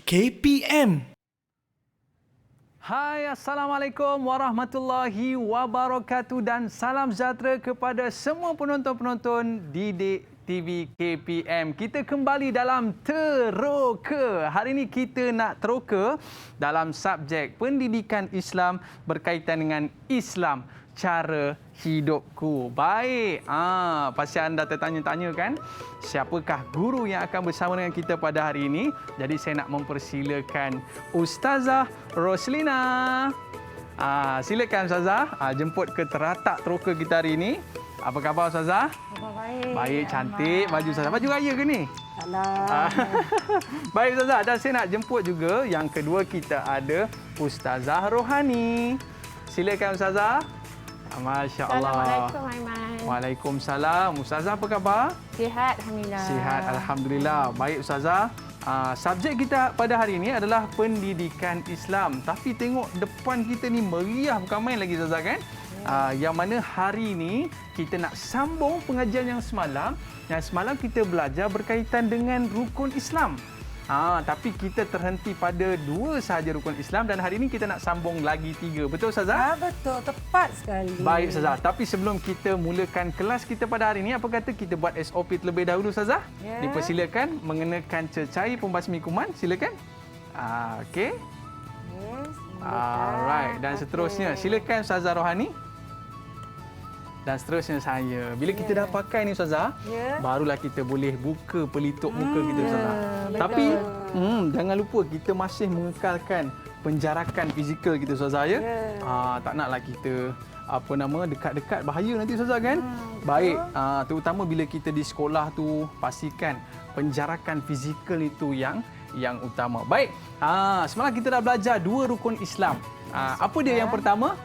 KPM. Hai, Assalamualaikum warahmatullahi wabarakatuh dan salam sejahtera kepada semua penonton-penonton Didik TV KPM. Kita kembali dalam Teroka. Hari ini kita nak teroka dalam subjek pendidikan Islam berkaitan dengan Islam, cara hidupku. Baik, pasti anda tertanya-tanya kan, siapakah guru yang akan bersama dengan kita pada hari ini? Jadi saya nak mempersilakan Ustazah Roslina. Silakan Ustazah, jemput ke teratak teroka kita hari ini. Apa khabar Ustazah? Baik. Baik, cantik. Baju Ustazah. Baju raya ke ni? Salam. Baik Ustazah, dan saya nak jemput juga yang kedua kita ada Ustazah Rohani. Silakan Ustazah. Masya Allah. Assalamualaikum Aiman. Waalaikumsalam. Ustazah apa khabar? Sihat Alhamdulillah. Sihat Alhamdulillah. Baik Ustazah. Subjek kita pada hari ini adalah pendidikan Islam. Tapi tengok depan kita ni meriah bukan main lagi Ustazah kan? Yang mana hari ini kita nak sambung pengajian yang semalam. Yang semalam kita belajar berkaitan dengan rukun Islam. Tapi kita terhenti pada 2 sahaja rukun Islam dan hari ini kita nak sambung lagi 3. Betul Ustazah? Betul, tepat sekali. Baik Ustazah, tapi sebelum kita mulakan kelas kita pada hari ini, apa kata kita buat SOP terlebih dahulu Ustazah? Ya. Dipersilakan mengenakan cecair pembasmi kuman, silakan. Okey. Yes. Alright, dan seterusnya silakan Ustazah Rohani. Dan seterusnya saya. Bila kita dah pakai ni Ustazah, barulah kita boleh buka pelitup muka kita Ustazah. Betul. Tapi jangan lupa kita masih mengekalkan penjarakan fizikal kita Ustazah ya. Tak naklah kita dekat-dekat bahaya nanti Ustazah kan. Baik, terutama bila kita di sekolah tu pastikan penjarakan fizikal itu yang utama. Baik, semalam kita dah belajar 2 rukun Islam. Apa dia yang pertama?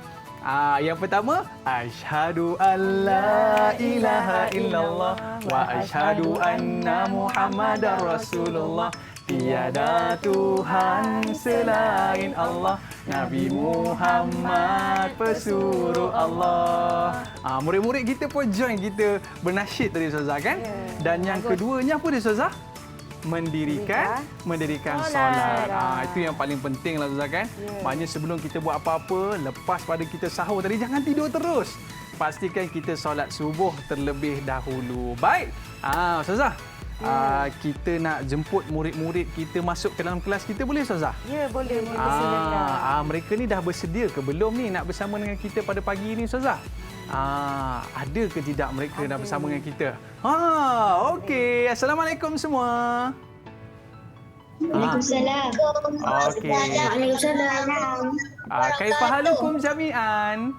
Yang pertama, asyhadu alla ilaha illallah wa asyhadu anna Muhammadar Rasulullah. Tiada Tuhan selain Allah, Nabi Muhammad pesuruh Allah. Murid-murid kita pun join kita bernasyid tadi Ustazah kan? Dan yang keduanya apa dia Ustazah? Mendirikan solat. Itu yang paling penting lah Ustazah kan. Maknanya sebelum kita buat apa-apa, lepas pada kita sahur tadi, jangan tidur terus. Pastikan kita solat subuh terlebih dahulu. Baik, Ustazah, kita nak jemput murid-murid kita masuk ke dalam kelas kita, boleh Ustazah? Ya, boleh. Mereka ni dah bersedia ke belum ni nak bersama dengan kita pada pagi ini Ustazah? Ada ke tidak mereka dah bersama dengan kita? Okey. Assalamualaikum semua. Waalaikumsalam. Okey. Waalaikumsalam. Kaifa halukum jami'an?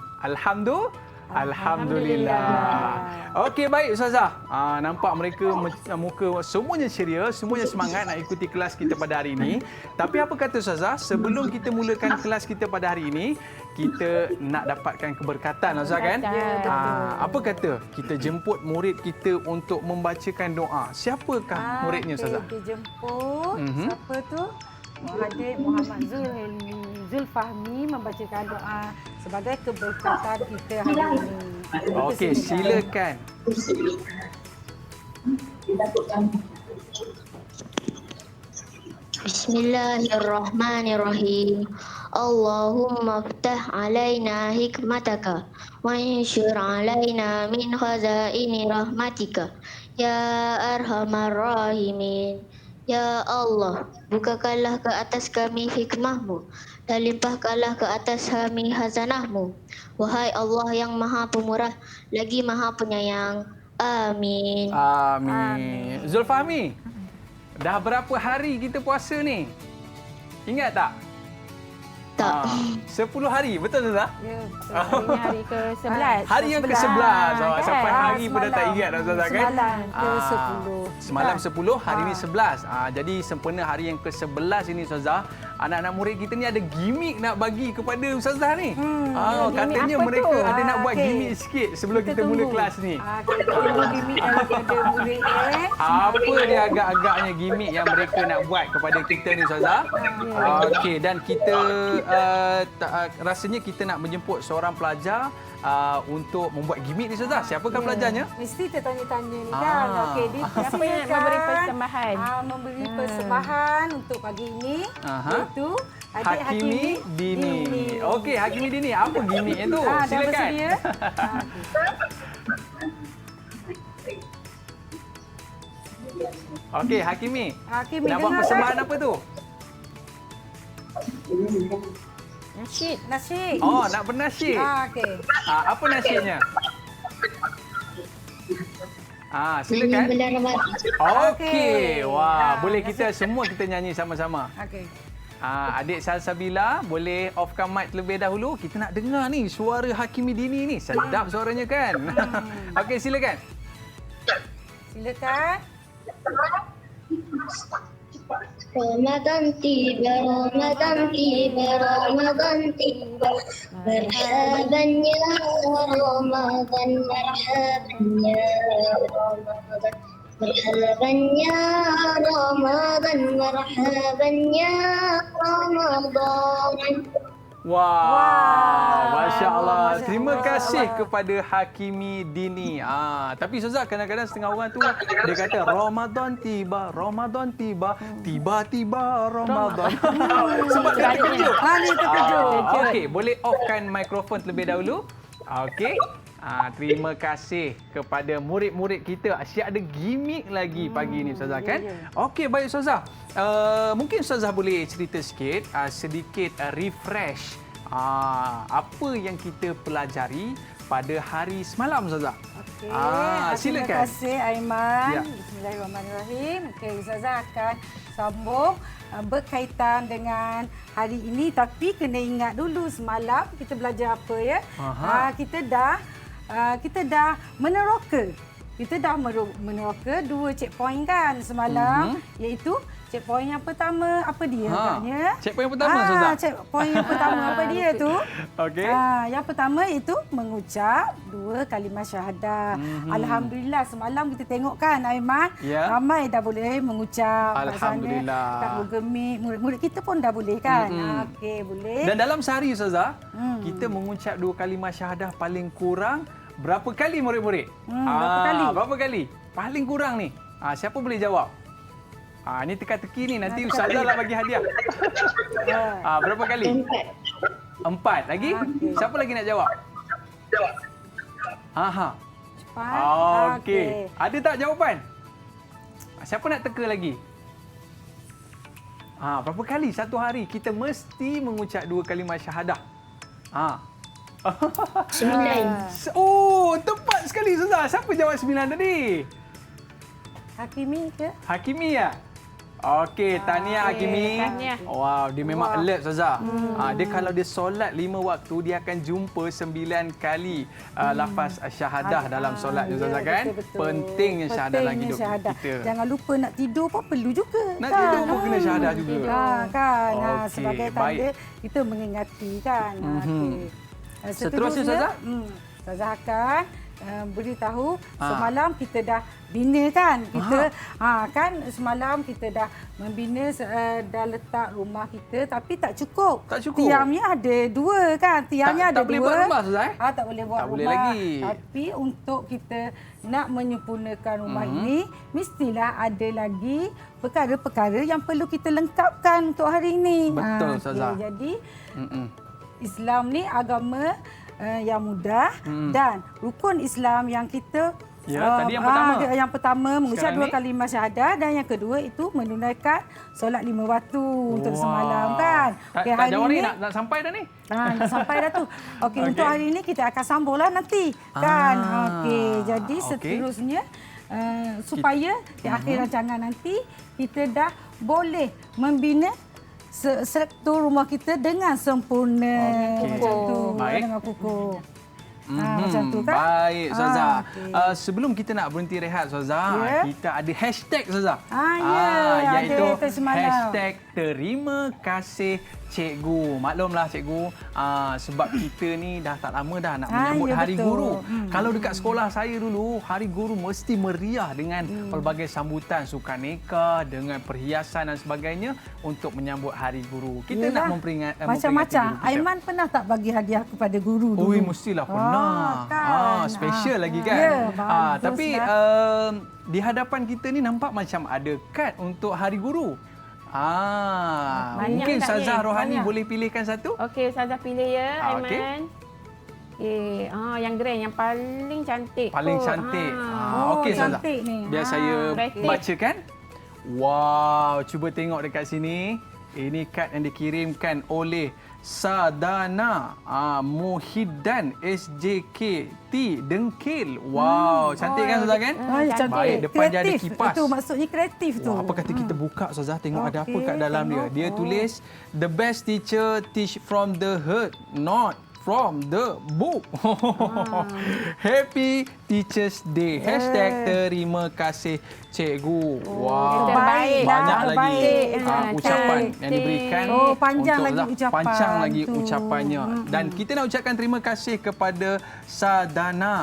Alhamdulillah. Okey, baik Ustazah. Nampak mereka muka semuanya ceria, semuanya semangat nak ikuti kelas kita pada hari ini. Tapi apa kata Ustazah, sebelum kita mulakan kelas kita pada hari ini, kita nak dapatkan keberkatan Ustazah kan? Apa kata kita jemput murid kita untuk membacakan doa. Siapakah muridnya Ustazah? Kita jemput. Siapa tu? Muhammad Zulfahmi membacakan doa sebagai keberkatan kita hari ini. Okey, silakan. Bismillahirrahmanirrahim. Allahumma ftah alaina hikmataka wa anshur alaina min khazaini rahmatika ya arhamar rahimin. Ya Allah, bukakanlah ke atas kami hikmahmu dan limpahkanlah ke atas kami hazanahmu. Wahai Allah yang maha pemurah lagi maha penyayang. Amin. Amin. Zulfahmi, dah berapa hari kita puasa ni? Ingat tak? Tak. 10 hari, betul Ustazah? Ya, hari ke-11. Hari yang ke-11. Sampai hari pun dah tak ingat dah Ustazah kan? Semalam ke-10. Semalam 10, hari ni 11. Jadi sempena hari yang ke-11 ini Ustazah, anak-anak murid kita ni ada gimmick nak bagi kepada Ustazah ni. Katanya mereka ada nak buat gimmick sikit sebelum kita mula kelas ni. Kita tunggu gimmick daripada murid Apa dia agak-agaknya gimmick yang mereka nak buat kepada kita ni Ustazah? Okey, dan kita rasanya kita nak menjemput seorang pelajar untuk membuat gimmick ni Ustazah. Siapakah pelajarnya? Mesti tertanya-tanya ni kan. Okey, Siapa yang memberi persembahan? Memberi persembahan untuk pagi ini iaitu adik Hakimi Dini. Okey, Hakimi Dini, apa gimmicknya tu? Dah Silakan. bersedia? Okey, Hakimi. Hakimi Nak buat dengar, persembahan kan? apa tu? Nasyid. Nasyid. Oh, nak bernasyid. Okey. Apa nasyidnya? Silakan. Nyanyi bulan Ramadan. Okey. Wah, boleh kita semua kita nyanyi sama-sama. Okey. Adik Salsabila, boleh offkan mic terlebih dahulu. Kita nak dengar ni suara Hakimi Dini ni. Sedap suaranya kan? Okey, silakan. Silakan. Ramadan tiba, Ramadan tiba, Ramadan tiba. Marhaban ya Ramadan, marhaban ya Ramadan. Marhaban ya Ramadan, marhaban ya Ramadan. Wow, Masya Allah. Masya Terima Allah. kasih kepada Hakimi Dini. Tapi Ustazah, kadang-kadang setengah orang tu dia kata Ramadan tiba, Ramadan tiba, tiba-tiba Ramadan. Sebab dia terkejut. Dia terkejut. Okey, boleh offkan mikrofon terlebih dahulu. Okey. Terima kasih kepada murid-murid kita. Asyik ada gimmick lagi pagi ni Ustazah kan? Okey, baik Ustazah. Mungkin Ustazah boleh cerita sikit, sedikit refresh apa yang kita pelajari pada hari semalam Ustazah. Okey. Silakan. Terima kasih Aiman. Ya. Bismillahirrahmanirrahim. Okey, Ustazah akan sambung berkaitan dengan hari ini, tapi kena ingat dulu semalam kita belajar apa ya. Kita dah meneroka. Kita dah meneroka 2 checkpoint kan semalam, iaitu checkpoint yang pertama apa dia agaknya? Checkpoint yang pertama Ustazah. Checkpoint yang pertama apa dia tu? Okey. Yang pertama itu mengucap 2 kalimah syahadah. Alhamdulillah semalam kita tengok kan Aiman, Ya. ramai dah boleh mengucap. Alhamdulillah. Kat Google Meet, murid-murid kita pun dah boleh kan? Okey, boleh. Dan dalam sehari Ustazah, kita mengucap 2 kalimah syahadah paling kurang berapa kali murid-murid? Berapa kali? Berapa kali? Paling kurang ni. Siapa boleh jawab? Ni teka-teki ni. Nanti Ustazah lah bagi hadiah. Berapa kali? 4. Lagi? Okey. Siapa lagi nak jawab? Cepat. Okey. Ada tak jawapan? Siapa nak teka lagi? Berapa kali satu hari kita mesti mengucap 2 kalimah syahadah? 9. Oh, tepat sekali Ustazah. Siapa jawab 9 tadi? Hakimi ke? Hakimi ya? Okey, tahniah Hakimi. tahniah. Wow, dia memang alert Ustazah. Dia kalau dia solat 5 waktu, dia akan jumpa 9 kali lafaz syahadah dalam solat Ustazah kan? Betul-betul. Pentingnya syahadah dalam hidup syahadah. kita. Jangan lupa nak tidur pun perlu juga. Nak kan? tidur pun kena syahadah juga. Kan. Okey, Sebagai tanda kita mengingati kan. Okey. Seterusnya, Ustazah? Ustazah akan beritahu semalam kita dah bina kan. Kita kan semalam kita dah membina, dah letak rumah kita, tapi tak cukup. Tak cukup. Tiangnya ada 2 kan. Tiangnya ada 2. tak boleh buat rumah Ustazah Tak boleh buat Tak rumah. boleh lagi. Tapi untuk kita nak menyempurnakan rumah ini, mestilah ada lagi perkara-perkara yang perlu kita lengkapkan untuk hari ini. Betul, okey. Ustazah. Jadi Islam ni agama yang mudah dan rukun Islam yang kita tadi yang pertama. Yang pertama mengucap Sekarang 2 ni? kalimah syahadah, dan yang kedua itu menunaikan solat 5 waktu untuk semalam kan. Okay, tak jawab ni nak sampai dah ni. Dah sampai dah tu. Okey, untuk hari ini kita akan sambunglah nanti kan. Okey, jadi seterusnya supaya di akhir rancangan nanti kita dah boleh membina struktur rumah kita dengan sempurna. Macam tu. Baik. Dengan kukuh. Macam tu kan? Baik Ustazah. okey. Sebelum kita nak berhenti rehat Ustazah, kita ada hashtag Ustazah. ada iaitu itu semalam. hashtag terima kasih cikgu. Maklumlah cikgu, sebab kita ni dah tak lama dah nak menyambut ya, Hari betul. Guru. Kalau dekat sekolah saya dulu, Hari Guru mesti meriah dengan pelbagai sambutan sukaneka, dengan perhiasan dan sebagainya untuk menyambut Hari Guru. Kita Yelah, nak memperingati macam-macam. guru kita. Aiman pernah tak bagi hadiah kepada guru dulu? Ui, mestilah pernah. Kan? Special lagi kan. Ya, baguslah. Tapi di hadapan kita ni nampak macam ada kad untuk Hari Guru. Banyak Mungkin kad ni, Ustazah Rohani banyak. boleh pilihkan satu? Okey, Ustazah pilih ya, Okey. Aiman. Okey, yang grand, yang paling cantik. Paling kot. cantik. Oh, Okey Ustazah. cantik ni. Biar saya kreatif. bacakan. Wow, cuba tengok dekat sini. Ini kad yang dikirimkan oleh Sadana Muhyiddin SJKT Dengkil. Wow, cantik kan Ustazah kan? Cantik. Baik, depan dia ada Kreatif. kipas. Itu maksudnya kreatif tu. Wah, apa kata kita buka Ustazah, tengok ada apa Okey, kat dalam dia. tengok. Dia tulis, the best teacher teach from the heart, not from the book. Happy Teachers Day. Hashtag terima kasih cikgu. Wow. terbaik. Banyak lagi Terbaik. ucapan Cantik. yang diberikan. Oh, panjang untuk lagi Ustazah. ucapan Panjang lagi tu. ucapannya. Dan kita nak ucapkan terima kasih kepada Sadana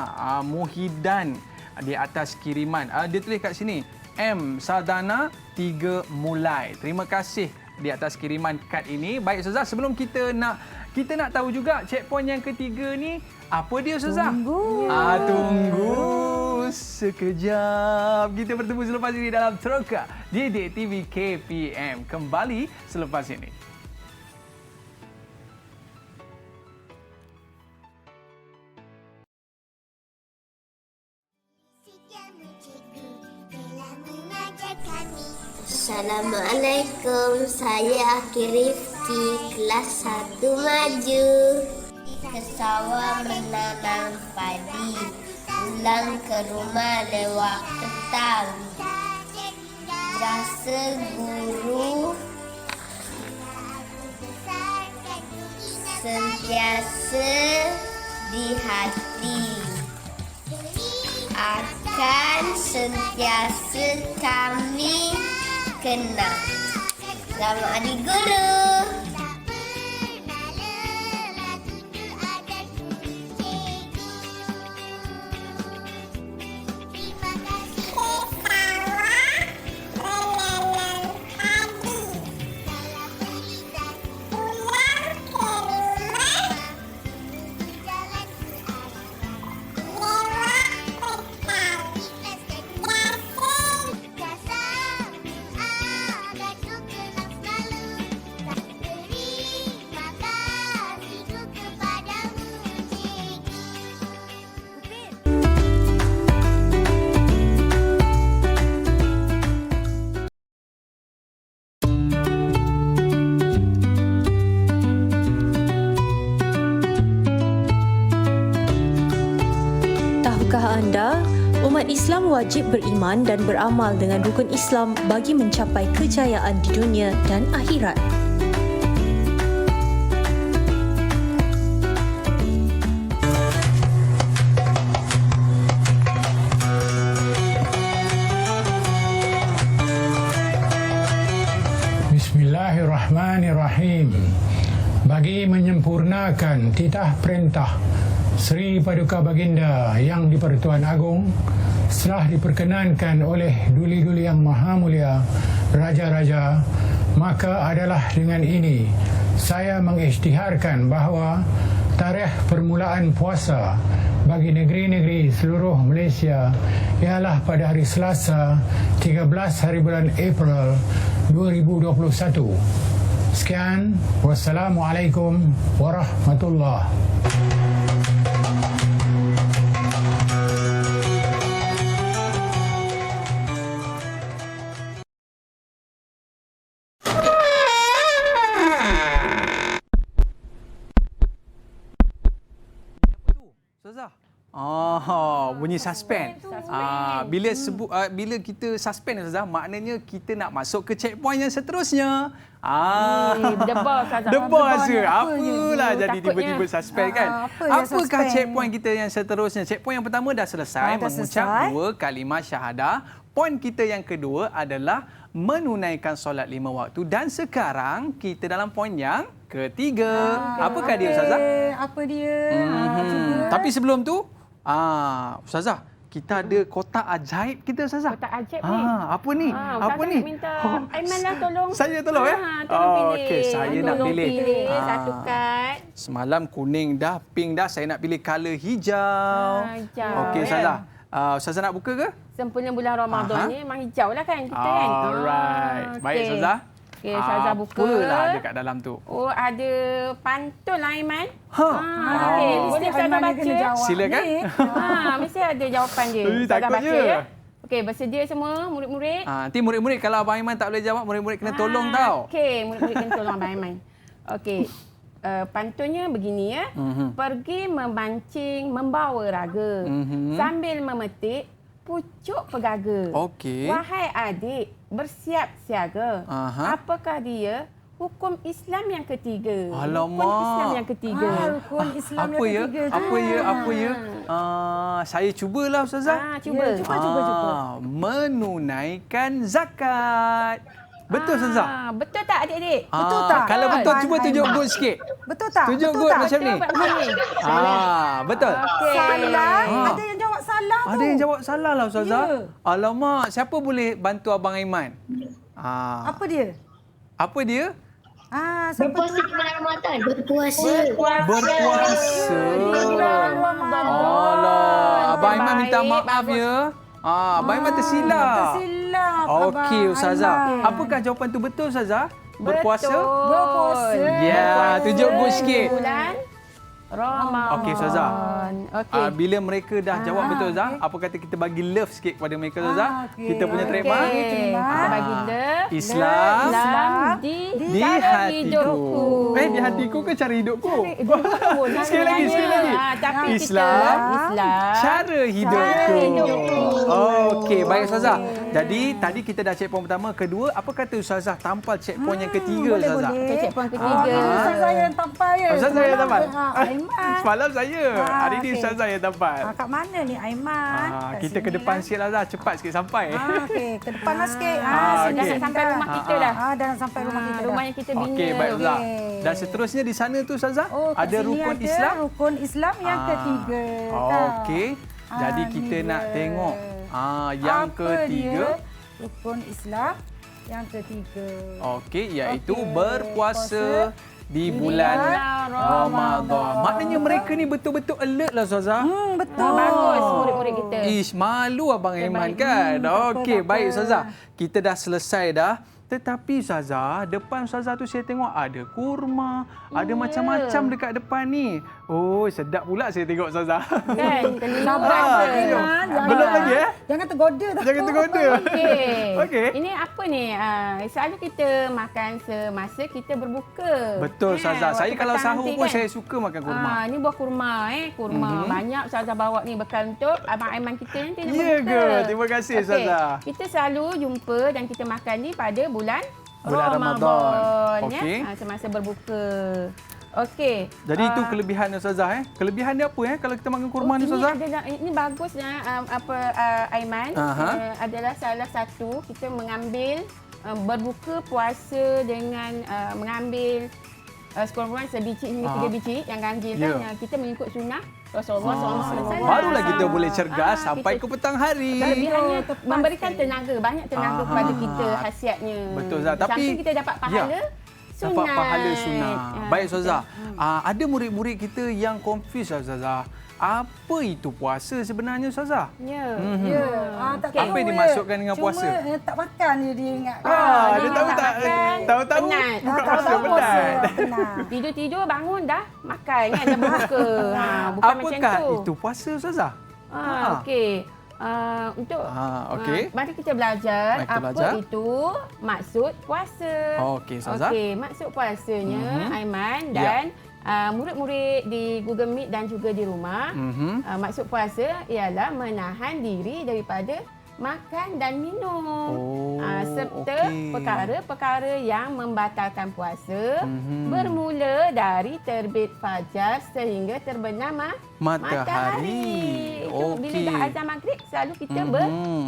Muhyiddin di atas kiriman. Dia tulis kat sini, M Sadana 3 mulai. Terima kasih di atas kiriman kad ini. Baik Ustazah, sebelum kita nak tahu juga checkpoint yang ketiga ni apa dia Ustazah? Tunggu. Tunggu sekejap. Kita bertemu selepas ini dalam Teroka Didik TV KPM. Kembali selepas ini. Assalamualaikum, saya Akhi Rifki, kelas 1 maju. Ke sawah menanam padi, pulang ke rumah lewat petang. Rasa guru sentiasa di hati. Akan sentiasa kami kenang. Selamat Hari Guru. Tahukah anda, umat Islam wajib beriman dan beramal dengan rukun Islam bagi mencapai kejayaan di dunia dan akhirat. Bismillahirrahmanirrahim. Bagi menyempurnakan titah perintah Sri Paduka Baginda Yang di-Pertuan Agong setelah diperkenankan oleh Duli-Duli Yang Maha Mulia Raja-Raja, maka adalah dengan ini saya mengisytiharkan bahawa tarikh permulaan puasa bagi negeri-negeri seluruh Malaysia ialah pada hari Selasa 13 hari bulan April 2021. Sekian, wassalamualaikum warahmatullahi. Ustazah. Bunyi suspend. Bila kita suspend Ustazah, maknanya kita nak masuk ke checkpoint yang seterusnya. Debal Ustazah. Debal rasa. apa Apalah je? jadi tiba-tiba suspend kan. Apakah checkpoint kita yang seterusnya? Checkpoint yang pertama dah selesai Dah mengucap selesai. 2 kalimah syahadah. Poin kita yang kedua adalah menunaikan solat 5 waktu. Dan sekarang kita dalam poin yang ketiga. Apakah dia Ustazah? Apa dia? Tapi sebelum tu, Ustazah, kita ada kotak ajaib kita Ustazah. Kotak ajaib ni. Apa ni? Ustazah Apa ni? nak minta Aiman lah tolong. Saya tolong ya? Tolong pilih. Okey, saya nak Tolong pilih. satu kad. Semalam kuning dah, pink dah, saya nak pilih color hijau. Hijau. Okey, Ustazah. Ustazah nak buka ke? Sempena bulan Ramadan ni memang hijau lah kan kita kan. Alright. Baik, Ustazah. Okey, Ustazah buka. Apalah ada kat dalam tu? Oh, ada pantun lah Aiman. Okey, boleh Ustazah baca? Silakan. Mesti ada jawapan dia. Ustazah takut baca je. ya. Okey, bersedia semua murid-murid? Nanti murid-murid kalau Abang Aiman tak boleh jawab, murid-murid kena tolong tau. Okey, murid-murid kena tolong Abang Aiman. Okey. Pantunnya begini ya. Pergi memancing membawa raga. Sambil memetik pucuk pegaga. Okey. Wahai adik, bersiap siaga. Apakah dia hukum Islam yang ketiga? Alamak. Hukum Islam yang ketiga. Rukun Islam Apa ya? yang ketiga. Apa ya? Saya cubalah Ustazah. Cuba. Cuba. Menunaikan zakat. Betul Ustazah? Betul tak adik-adik? Betul tak? Kalau betul, cuba Aiman. tunjuk good sikit. Betul tak? Tunjuk Betul good tak? macam ni. Cuba macam ni. Betul. Okey. Salah. Ada yang jawab salah tu. Ada yang jawab salah lah Ustazah. Ya. Alamak, siapa boleh bantu Abang Aiman? Apa dia? Apa dia? Siapa Berpuasa di bulan Ramadan. Berpuasa. Berpuasa. Alah, Abang Aiman minta Baik, maaf bagus. ya. Abang Aiman tersilap. Tersilap. Okey Abang Ustazah. Aiman. Apakah jawapan tu betul Ustazah? Berpuasa? Berpuasa. Ya, tunjuk good sikit. Bulan Ramadan. Okey Ustazah. Okey. Bila mereka dah jawab betul Ustazah, apa kata kita bagi love sikit kepada mereka Ustazah? okey. Kita punya trademark. Kita bagi love. Islam di di cara hatiku. hidupku. Di hatiku ke cara hidupku? Hidupku. Sekali lagi, sekali lagi. Tapi Islam, Islam. cara hidupku. hidupku. Okey, baik Ustazah. Jadi tadi kita dah checkpoint pertama, kedua, apa kata Ustazah tampal checkpoint yang ketiga boleh, Ustazah? boleh. Okey, checkpoint ketiga. Ustazah yang tampal ya. Ustazah yang tampal? Aiman. Semalam saya. Hari ni okey. Ustazah yang tampal. Kat mana ni Aiman? Kat Kita ke sini depan lah. sikit lah Zah. Cepat sikit sampai. Okey, ke depan lah sikit. Dah okey. nak sampai rumah kita dah. Dah nak sampai rumah kita. Rumah yang kita bina. Okey, baik Ustazah. Okey. Dan seterusnya di sana tu Ustazah, kat ada sini rukun ada Islam. Rukun Islam yang ketiga. Okey. Jadi kita ni nak dia. tengok yang Apa ketiga. dia? Rukun Islam yang ketiga. Okey, iaitu Okey, berpuasa di bulan Ramadan. Maknanya mereka ni betul-betul alert lah Ustazah. Betul. Bagus murid-murid kita. Ish, malu Abang Aiman kan? Okey, baik Ustazah. Kita dah selesai dah. Tetapi Ustazah, depan Ustazah tu saya tengok ada kurma, ada macam-macam dekat depan ni. Oh, sedap pula saya tengok Ustazah. Kan? Telur Sabar, ada. Aiman. Belum lagi Jangan tergoda dah. Jangan tergoda. Okey. Okey. Ini apa ni? Selalu kita makan semasa kita berbuka. Betul Ustazah. Waktu Saya kalau petang sahur nanti pun kan? saya suka makan kurma. Ini buah kurma kurma. Banyak Ustazah bawa ni bekal untuk Abang Aiman kita nanti nak Ya berbuka. ke? Terima kasih Okey. Ustazah. Kita selalu jumpa dan kita makan ni pada bulan Ramadan. ya. Okey. Semasa berbuka. Okey. Jadi itu kelebihan Ustazah Kelebihan dia apa kalau kita makan kurma ni Ustazah? Ini bagusnya Aiman. Adalah salah satu kita mengambil berbuka puasa dengan mengambil sekurang-kurangnya sebiji hingga 3 biji yang ganjil kan. Kita mengikut sunnah Rasulullah SAW. Barulah kita boleh cergas sampai ke petang hari. Kelebihannya memberikan tenaga, banyak tenaga kepada kita khasiatnya. Betul Ustazah. Di samping kita dapat pahala sunat. Dapat pahala sunnah. Baik Ustazah. Ada murid-murid kita yang confuse Ustazah. Apa itu puasa sebenarnya Ustazah? Ya. Ya. Tak tahu Apa yang dimasukkan dengan puasa? Cuma tak makan je dia ingat. Dia tahu tak? Tahu-tahu penat. bukan puasa penat. Tidur-tidur bangun dah makan kan, dah berbuka. Bukan macam Apakah tu. itu puasa Ustazah? Okey. Untuk okey. mari kita belajar Mari kita apa belajar. itu maksud puasa. Okey, Ustazah. Okey, maksud puasanya Aiman dan murid-murid di Google Meet dan juga di rumah. Maksud puasa ialah menahan diri daripada makan dan minum. Serta perkara-perkara yang membatalkan puasa bermula dari terbit fajar sehingga terbenam matahari. tu bila dah azan maghrib selalu kita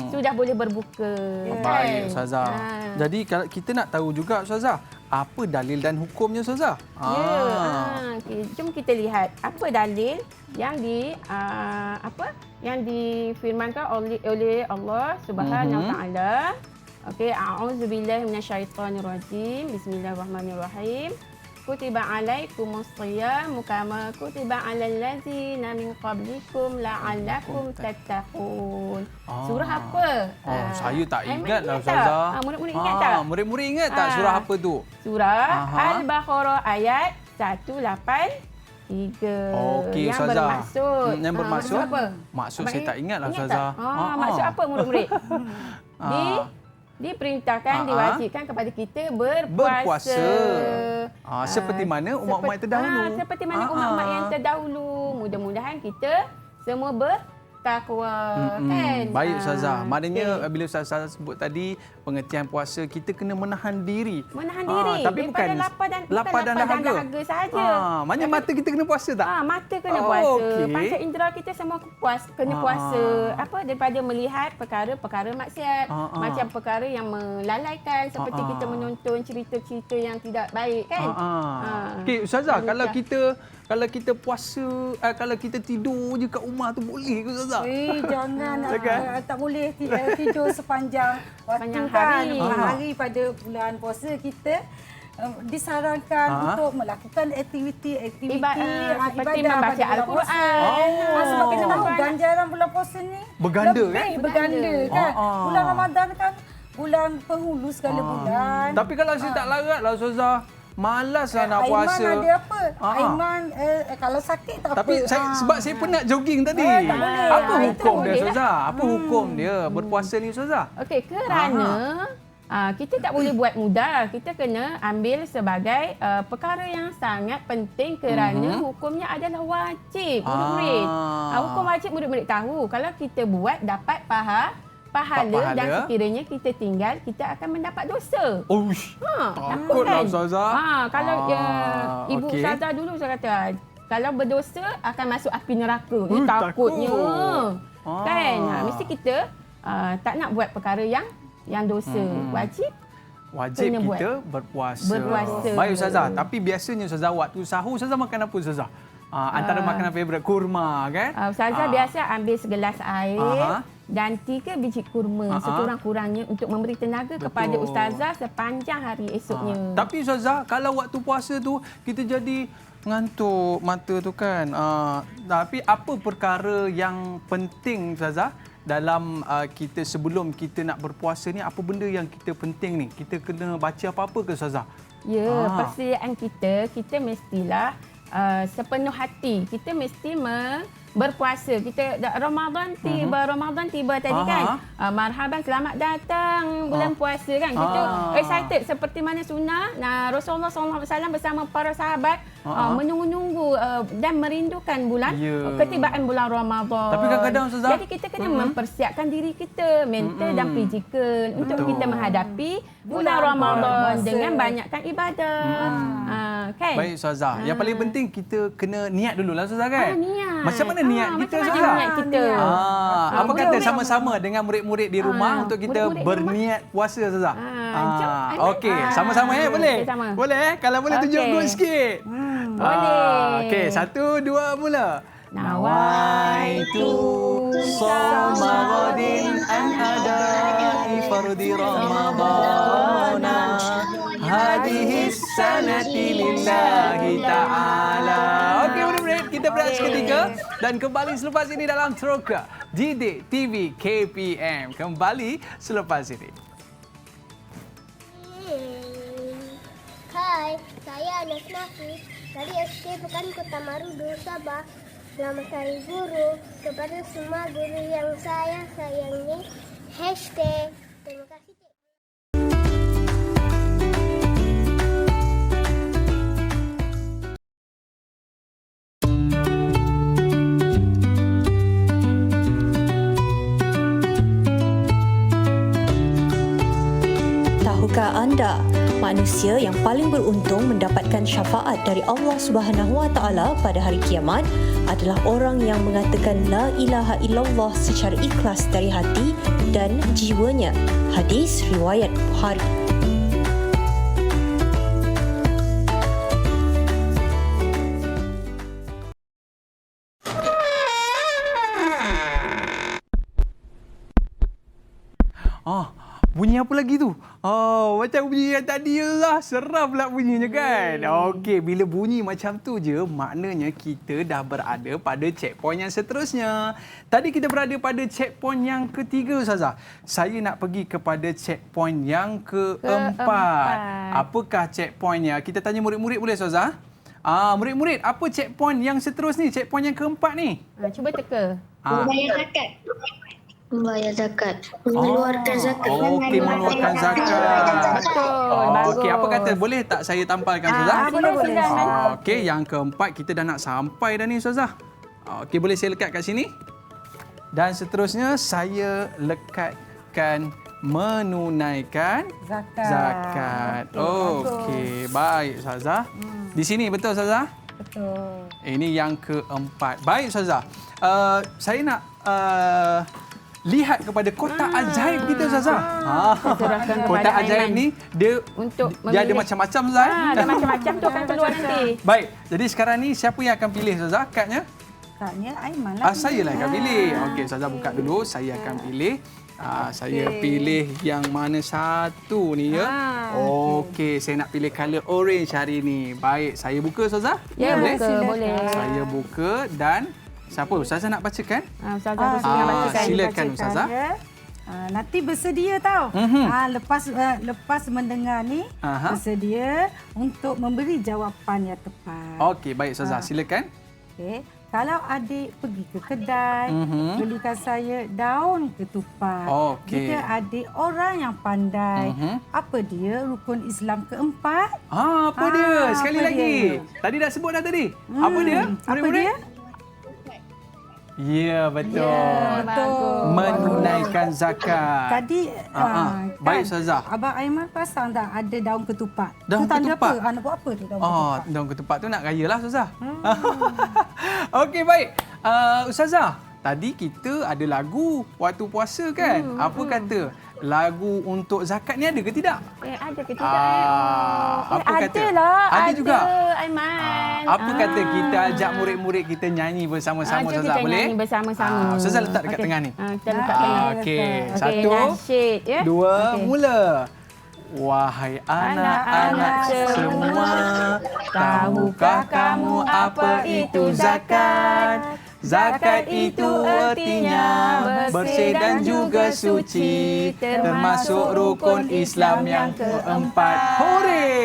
sudah boleh berbuka. Baik Ustazah. Jadi kalau kita nak tahu juga Ustazah, apa dalil dan hukumnya Ustazah? Okay. Jom kita lihat apa dalil yang yang difirmankan oleh Allah Subhanahu Wa Taala. Okey, a'udzubillahi minasyaitonirrajim. Bismillahirrahmanirrahim. Kutiba alaikumus shiyam kama kutiba alal ladzina min qablikum la'allakum tattaqun. Surah apa? Saya tak ingat lah Ustazah. Murid-murid ingat tak? Murid-murid ingat tak surah apa tu? Surah Al-Baqarah ayat 183. Okey yang Ustazah. Yang bermaksud apa? Maksud saya tak ingat lah Ustazah. Maksud apa murid-murid? Diperintahkan, diwajibkan kepada kita berpuasa. Seperti mana umat-umat terdahulu. Seperti mana umat-umat yang terdahulu. Mudah-mudahan kita semua bertakwa. Kan? Baik Ustazah. Maknanya bila Ustazah sebut tadi pengertian puasa, kita kena menahan diri. Menahan diri. Tapi bukan lapar dan dahaga sahaja. Maknanya mata kita kena puasa tak? Mata kena puasa. Panca indera kita semua kena puasa. Daripada melihat perkara-perkara maksiat. Macam perkara yang melalaikan. Seperti kita menonton cerita-cerita yang tidak baik kan. Okey Ustazah, kalau kita puasa, kalau kita tidur je kat rumah tu boleh ke Ustazah? Jangan. Tak boleh tidur sepanjang waktu hari. Hari pada bulan puasa kita disarankan untuk melakukan aktiviti ibadah membaca Al-Quran. Sebab kita tahu ganjaran bulan puasa ni berganda kan? Berganda kan. Bulan Ramadan kan bulan penghulu segala bulan. Tapi kalau saya tak larat lah Ustazah, malaslah nak puasa. Aiman ada apa? Aiman kalau sakit tak Tapi apa. sebab saya penat jogging tadi. Tak boleh. Apa hukum dia boleh Ustazah? Apa hukum dia berpuasa ni Ustazah? Okey, kerana kita tak boleh buat mudah. Kita kena ambil sebagai perkara yang sangat penting kerana hukumnya adalah wajib murid-murid. Hukum wajib murid-murid tahu. Kalau kita buat dapat pahala dan sekiranya kita tinggal, kita akan mendapat dosa. Takutlah Ustazah. Kalau ibu Ustazah dulu saya kata, kalau berdosa akan masuk api neraka. Takutnya. Kan? Mesti kita tak nak buat perkara yang dosa. Wajib kita berpuasa. Baik Ustazah, tapi biasanya Ustazah waktu sahur Ustazah makan apa Ustazah? Antara makanan favourite kurma kan? Ustazah biasa ambil segelas air dan 3 biji kurma sekurang-kurangnya untuk memberi tenaga kepada Ustazah sepanjang hari esoknya. Tapi Ustazah, kalau waktu puasa tu kita jadi ngantuk mata tu kan. Tapi apa perkara yang penting Ustazah dalam kita sebelum kita nak berpuasa ni, apa benda yang kita penting ni? Kita kena baca apa-apa ke Ustazah? Ya, persediaan kita mestilah sepenuh hati. Kita mesti berpuasa. Kita Ramadan tiba tadi kan. Marhaban, selamat datang bulan puasa kan. Kita excited seperti mana sunnah. Rasulullah SAW bersama para sahabat menunggu-nunggu dan merindukan bulan ketibaan bulan Ramadan. Tapi kadang-kadang Ustazah, jadi kita kena mempersiapkan diri kita mental dan fizikal untuk kita menghadapi bulan Ramadan dengan banyakkan ibadah. Kan? Baik Ustazah. Yang paling penting kita kena niat dululah Ustazah kan? Niat. Macam mana niat kita Ustazah? Ustazah? Niat kita. Apa kata sama-sama dengan murid-murid di rumah untuk kita berniat puasa Ustazah? Okey, sama-sama boleh? Okay, sama. Boleh? Kalau boleh tunjuk good sikit. Boleh. Okey, 1, 2 mula. Nawaitu Sawma ghadin an adai fardi Ramadana hadhihi sanati lillahi ta'ala. Okey murid-murid, kita berehat seketika dan kembali selepas ini dalam Troka Didik TV KPM. Kembali selepas ini. Hai, saya Anas Nafis dari SD Pekan Kota Marudu, Sabah. Selamat Hari Guru kepada semua guru yang saya sayangi. Hashtag. Terima kasih. Tahukah anda, manusia yang paling beruntung mendapatkan syafaat dari Allah Subhanahu Wa Taala pada hari kiamat adalah orang yang mengatakan la ilaha illallah secara ikhlas dari hati dan jiwanya. Hadis riwayat Bukhari. Bunyi apa lagi tu? Macam bunyi yang tadi lah. Seram pula bunyinya kan? Okey, bila bunyi macam tu je, maknanya kita dah berada pada checkpoint yang seterusnya. Tadi kita berada pada checkpoint yang ketiga, Ustazah. Saya nak pergi kepada checkpoint yang keempat. Apakah checkpointnya? Kita tanya murid-murid boleh, Ustazah? Murid-murid, apa checkpoint yang seterusnya ni? Checkpoint yang keempat ni? Cuba teka. Membayar zakat. Membayar zakat. Mengeluarkan zakat. Okey, mengeluarkan zakat. Betul. Okey, apa kata? Boleh tak saya tampalkan, Ustazah? Boleh. Okey, yang keempat kita dah nak sampai dah ni, Ustazah. Okey, boleh saya lekat kat sini? Dan seterusnya saya lekatkan menunaikan zakat. Okey, baik, Ustazah. Di sini betul, Ustazah? Betul. Ini yang keempat. Baik, Ustazah. Saya nak lihat kepada kotak ajaib kita, Ustazah. Kotak ajaib ni dia ada macam-macam, Ustazah. Ada macam-macam tu akan keluar nanti. Baik. Jadi sekarang ni siapa yang akan pilih, Ustazah, kadnya? Kadnya Aiman lah. Saya lah akan pilih. Okey, Ustazah buka dulu. Saya akan pilih. Saya pilih yang mana satu ni ya. Okey, saya nak pilih color orange hari ni. Baik, saya buka, Ustazah? Ya, boleh. Saya buka dan siapa? Ustazah nak bacakan? Ustazah nak bacakan. Silakan, Ustazah. Nanti bersedia tau. Lepas mendengar ni, bersedia untuk memberi jawapan yang tepat. Okey, baik, Ustazah. Silakan. Okey. Kalau adik pergi ke kedai, belikan saya daun ketupat. Okey. Jika adik orang yang pandai, apa dia rukun Islam keempat? Apa dia? Sekali lagi. Tadi dah sebut dah tadi. Apa dia? Apa dia? Ya, betul. Betul. Menunaikan zakat. Tadi, baik, Ustazah. Abang Aiman pasang tak ada daun ketupat? Daun tu tanda ketupat? apa? Nak buat apa tu daun ketupat? Daun ketupat tu nak raya lah, Ustazah. Okey, baik. Ustazah, tadi kita ada lagu waktu puasa kan? Apa kata? Lagu untuk zakat ni ada ke tidak? Ada ke tidak? Apa kata? Adalah. Ada juga? Aiman. Apa kata kita ajak murid-murid kita nyanyi bersama-sama, Ustazah? Kita Boleh? nyanyi bersama-sama. Ustazah letak dekat tengah ni. Kita letak tengah. Okey. Okey, 1, nasyid, ya? 2, mula. Wahai anak-anak semua, tahukah kamu apa itu zakat? Zakat itu artinya bersih dan juga suci, termasuk rukun Islam yang keempat. Hore!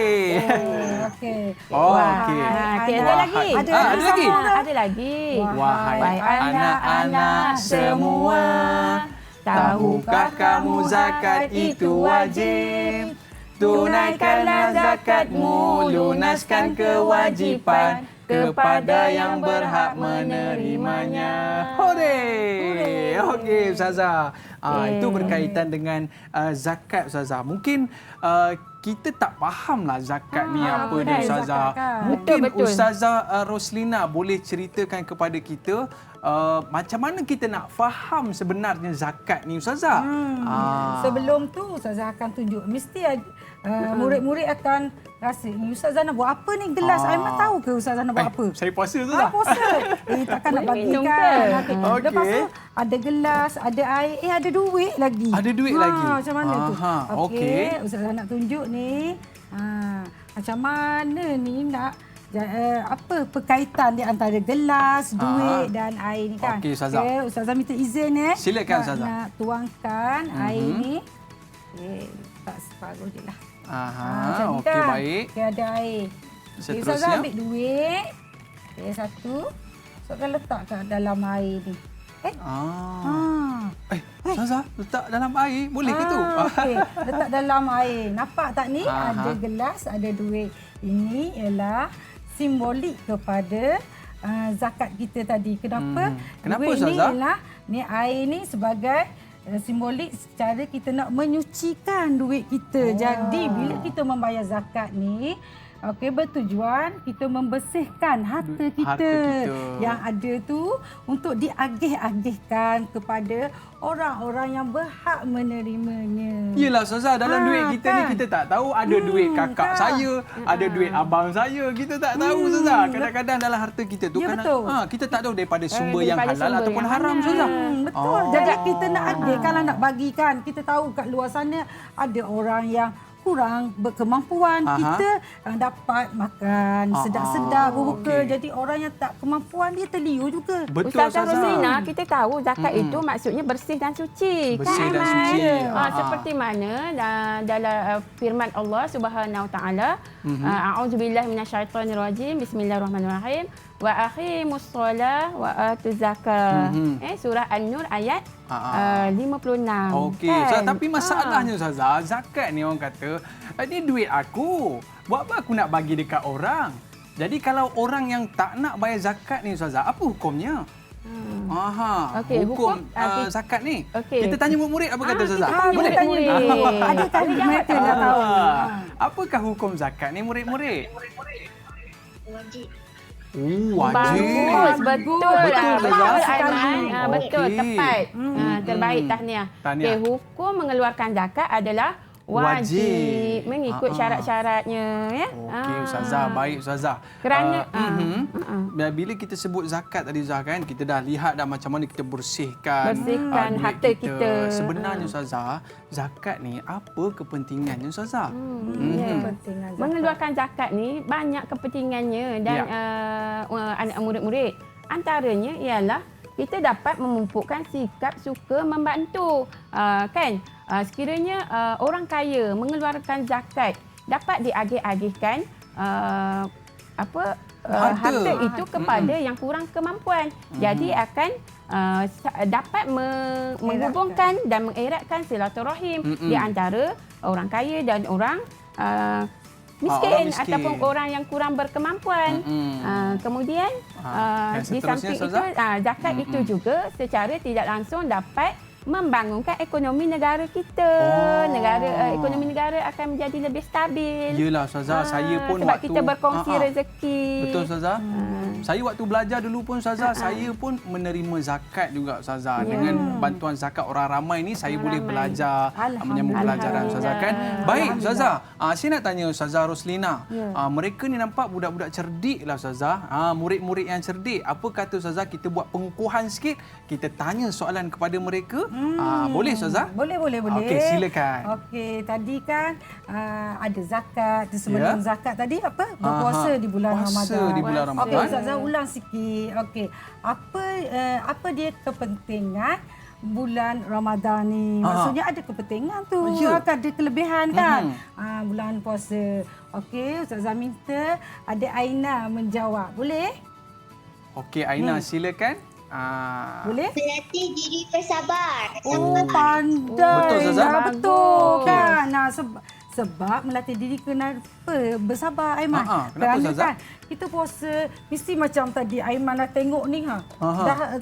Okey. Okey. Ada lagi? Ada lagi? Ada lagi. Wahai anak-anak semua, tahukah kamu zakat itu wajib? Tunaikanlah zakatmu, lunaskan kewajipan kepada yang berhak menerimanya. Hore! Okey, Ustazah. Itu berkaitan dengan zakat, Ustazah. Mungkin kita tak fahamlah zakat ni apa dia, Ustazah. Mungkin Betul. Ustazah Roslina boleh ceritakan kepada kita macam mana kita nak faham sebenarnya zakat ni, Ustazah? Sebelum tu Ustazah akan tunjuk. Mesti murid-murid akan rasa, Ustazah nak buat apa ni gelas? Aiman tahu ke Ustazah nak buat apa? Saya puasa, Ustazah. Puasa. Takkan nak minum bagikan. ke? Lepas tu ada gelas, ada air, ada duit lagi. Ada duit lagi? Macam mana tu? Okey. Ustazah nak tunjuk ni. Macam mana ni nak apa perkaitan di antara gelas, duit dan air ni kan. Okey, Ustazah. Okay, Ustazah minta izin Silakan, Ustazah. Nak tuangkan air ni. Tak separuh je lah. Okey, kan? baik. Okey, ada air. Seterusnya? Ustazah ambil duit. Okey, satu. Ustazah letak kat dalam air ni. Ustazah, letak dalam air. Boleh ke tu? Okey, letak dalam air. Nampak tak ni? Ada gelas, ada duit. Ini ialah simbolik kepada zakat kita tadi. Kenapa? Kenapa, duit Ustazah? Ni air ni sebagai simbolik secara kita nak menyucikan duit kita. Jadi bila kita membayar zakat ni, Okey, bertujuan kita membersihkan harta kita yang ada tu untuk diagih-agihkan kepada orang-orang yang berhak menerimanya. Yelah Ustazah, dalam duit kita ni kita tak tahu ada duit kakak saya, ada duit abang saya. Kita tak tahu Ustazah. Kadang-kadang dalam harta kita tu kita tak tahu daripada sumber yang halal ataupun haram Ustazah. Betul. Jadi kita nak adil kalau nak bagikan. Kita tahu kat luar sana ada orang yang kurang berkemampuan, kita dapat makan sedap-sedap berbuka. Jadi orang yang tak kemampuan dia terliur juga. Betul Ustazah Roslina, kita tahu zakat itu maksudnya bersih dan suci. Bersih dan suci. Seperti mana dalam firman Allah Subhanahu Wa Taala, a'udzubillahi minasyaitonirrajim, bismillahirrahmanirrahim. Wa aqimus solah wa atuz zakah. Surah An-Nur ayat 56. Okey, kan? Tapi masalahnya Ustazah, zakat ni orang kata, ni duit aku. Buat apa aku nak bagi dekat orang? Jadi kalau orang yang tak nak bayar zakat ni Ustazah, apa hukumnya? Hukum zakat ni. Kita tanya murid-murid apa kata Ustazah? Boleh tanya murid. Adakah mereka dah tahu? Apakah hukum zakat ni murid-murid? Wajib. Wajib. Betul. Betul, Okey. tepat. Terbaik tahniah. Okey, hukum mengeluarkan zakat adalah wajib mengikut syarat-syaratnya, ya. Okey Ustazah, baik Ustazah. Kerana bila kita sebut zakat tadi Ustazah kan, kita dah lihat dah macam mana kita bersihkan duit harta kita. Sebenarnya Ustazah, zakat ni apa kepentingannya Ustazah? Mengeluarkan zakat ni banyak kepentingannya dan anak murid-murid. Antaranya ialah kita dapat memupukkan sikap suka membantu, kan? Sekiranya orang kaya mengeluarkan zakat, dapat diagih-agihkan harta itu kepada yang kurang kemampuan. Jadi akan dapat menghubungkan dan mengeratkan silaturahim di antara orang kaya dan orang miskin ataupun orang yang kurang berkemampuan. Kemudian di samping itu zakat itu juga secara tidak langsung dapat membangunkan ekonomi negara kita. Ekonomi negara akan menjadi lebih stabil. Yelah Ustazah, saya pun sebab waktu kita berkongsi rezeki. Betul Ustazah. Saya waktu belajar dulu pun Ustazah, saya pun menerima zakat juga Ustazah. Dengan bantuan zakat orang ramai ni saya boleh belajar, menyambung pelajaran Ustazah kan. Baik Ustazah, saya nak tanya Ustazah Roslina. Mereka ni nampak budak-budak cerdik lah Ustazah. Murid-murid yang cerdik. Apa kata Ustazah, kita buat pengukuhan sikit, kita tanya soalan kepada mereka. Boleh Ustazah? Boleh. Okey, silakan. Okey, tadi kan ada zakat. Sebelum zakat tadi apa? Berpuasa di bulan Ramadan. Puasa di bulan Ramadan. Okey, Ustazah ulang sikit. Okey. Apa dia kepentingan bulan Ramadan ni? Maksudnya ada kepentingan tu. Ada kelebihan kan? Bulan puasa. Okey, Ustazah minta Adik Aina menjawab. Boleh? Okey, Aina silakan. Boleh? Berlatih diri bersabar. Pandai. Betul Ustazah? Betul kan? Sebab melatih diri kena bersabar Aiman. Kenapa Ustazah? Kan kita puasa mesti macam tadi Aiman dah tengok ni dah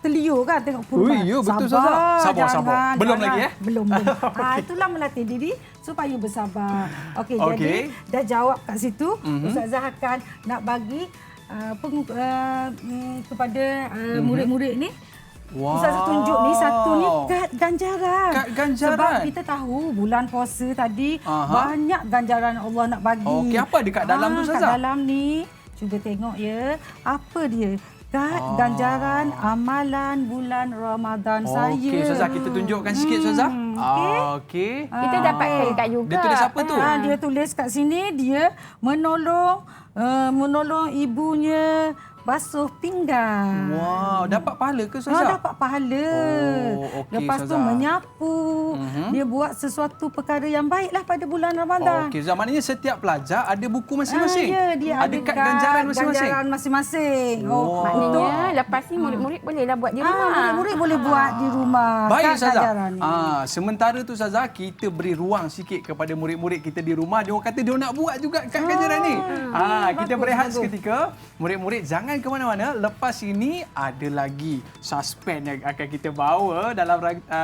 terliur kan tengok kurban. Ya betul Ustazah. Sabar. Belum lagi Belum. Itulah melatih diri supaya bersabar. Okey, jadi dah jawab kat situ. Ustazah akan nak bagi kepada murid-murid ni. Ustazah tunjuk ni satu ni kad ganjaran. Kad ganjaran. Sebab kita tahu bulan puasa tadi banyak ganjaran Allah nak bagi. Okey, apa dekat dalam tu Ustazah? Kat dalam ni cuba tengok ya. Apa dia? Kad ganjaran amalan bulan Ramadan saya. Okey Ustazah, kita tunjukkan sikit Ustazah. Okey. Kita dapat kad juga. Dia tulis apa tu? Dia tulis kat sini dia menolong ibunya basuh pinggang. Wow, dapat pahala ke Ustazah? Dapat pahala. Okey, Lepas tu Ustazah. menyapu. Dia buat sesuatu perkara yang baiklah pada bulan Ramadan. Okey, Ustazah, maknanya setiap pelajar ada buku masing-masing. Dia ada kad ganjaran masing-masing. Ganjaran masing-masing. Maknanya lepas ni murid-murid bolehlah buat di rumah. Murid-murid boleh buat di rumah. Baik kad Ustazah. ganjaran ni. Sementara tu Ustazah, kita beri ruang sikit kepada murid-murid kita di rumah. Dia orang kata dia nak buat juga kad ganjaran ni. Kita berehat seketika. Murid-murid jangan jangan ke mana-mana. Lepas ini ada lagi suspens yang akan kita bawa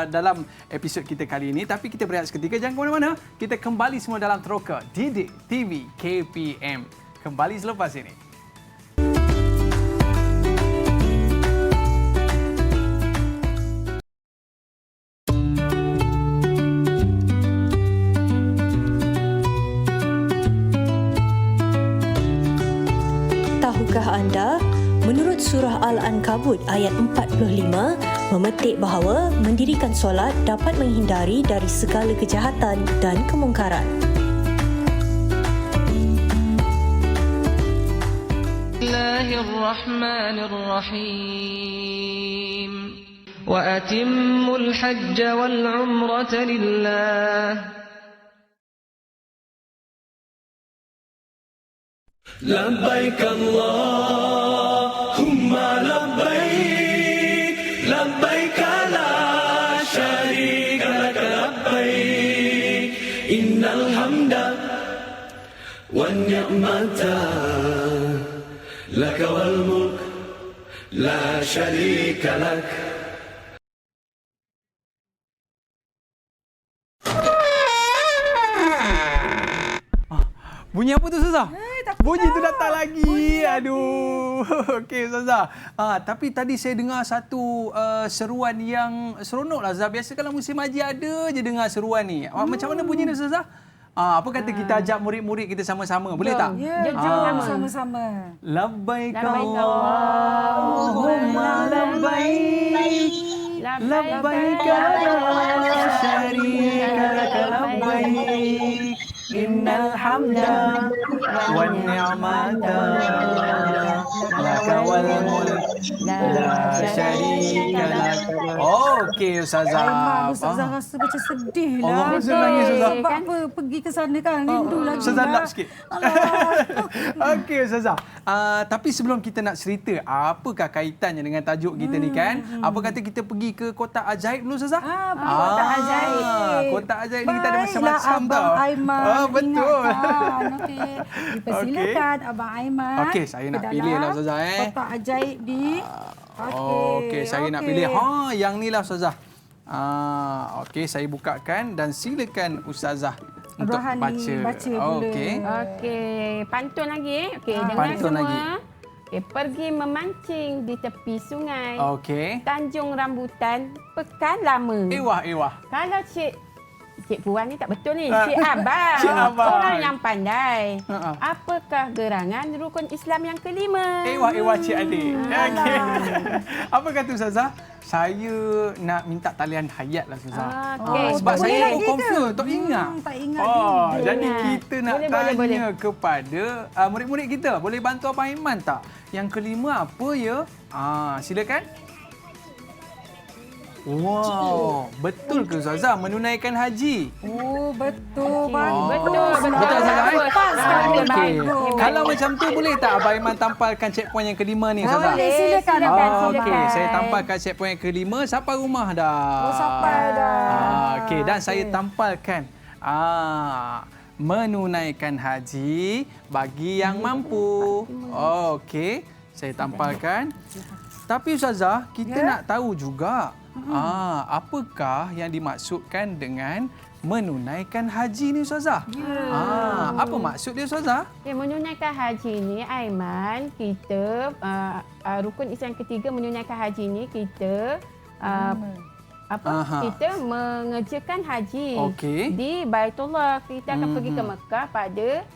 dalam episod kita kali ini. Tapi kita berehat seketika. Jangan ke mana-mana. Kita kembali semua dalam Teroka Didik TV KPM. Kembali selepas ini. Tahukah anda, menurut surah Al-Ankabut ayat 45, memetik bahawa mendirikan solat dapat menghindari dari segala kejahatan dan kemungkaran. Bismillahirrahmanirrahim. Wa atimmul hajja wal umrata lillah. لبيك اللهم لبيك لبيك لا شريك لك لبيك إن الحمد والنعمة لك والملك لا شريك لك. Bunyi apa tu, Ustazah? Bunyi tu datang lagi. Aduh. Okey, Ustazah. Tapi tadi saya dengar satu seruan yang seronoklah, Ustazah. Biasa kalau musim haji ada je dengar seruan ni. Macam mana bunyi ni, Ustazah? Apa kata kita ajak murid-murid kita sama-sama? Boleh tak? Ya, jom sama-sama. Labbaik Allahumma labbaik. Labbaik la syarika lak labbaik. Innal hamda wan ni'mata laka wal mulk la syarika lak. Okey, Ustazah. Ustazah rasa macam sedih lah. Rasa nangis, Ustazah. Sebab apa pergi ke sana kan? Rindu lagi. Ustazah lap sikit. Okey, Ustazah. Tapi sebelum kita nak cerita, apakah kaitannya dengan tajuk kita ni kan? Apa kata kita pergi ke kotak ajaib dulu, Ustazah? Kotak ajaib. Kotak ajaib ni kita ada macam-macam tau. Abang Aiman. Betul. Okey. Dipersilakan Abang Aiman. Okey, saya nak pilih lah, Ustazah. Kotak ajaib di... Okey, saya nak pilih. Yang ni lah, Ustazah. Okey, saya bukakan dan silakan Ustazah untuk baca. Okey. Okey, pantun lagi. Okey, dengar pantun semua. Lagi. Okey, pergi memancing di tepi sungai. Okey. Tanjung Rambutan, Pekan Lama. Ewah. Kalau Cik Puan ni tak betul ni. Cik Abang. Cik Abang. Orang yang pandai. Apakah gerangan rukun Islam yang kelima? Ewah Cik Adik. Okey. Apa kata Ustazah? Saya nak minta talian hayat lah, Ustazah. Sebab saya confirm, tak ingat. Tak ingat. Jadi kita nak tanya kepada murid-murid kita. Boleh bantu Abang Aiman tak? Yang kelima apa ya? Silakan. Wow, betul ke Ustazah menunaikan haji? Betul. Betul Ustazah. Okey. Kalau macam tu boleh tak Abang Aiman tampalkan checkpoint yang kelima ni, Ustazah? Boleh, silakan. Okey, saya tampalkan checkpoint yang kelima. Sampai rumah dah. Sampai dah. Okey, dan saya tampalkan menunaikan haji bagi yang mampu. Okey, saya tampalkan. Tapi Ustazah, kita nak tahu juga apakah yang dimaksudkan dengan menunaikan haji ni, Ustazah? Apa maksud dia, Ustazah? Menunaikan haji ni, Aiman, kita rukun Islam ketiga menunaikan haji ni kita kita mengerjakan haji di Baitullah. Kita akan pergi ke Mekah pada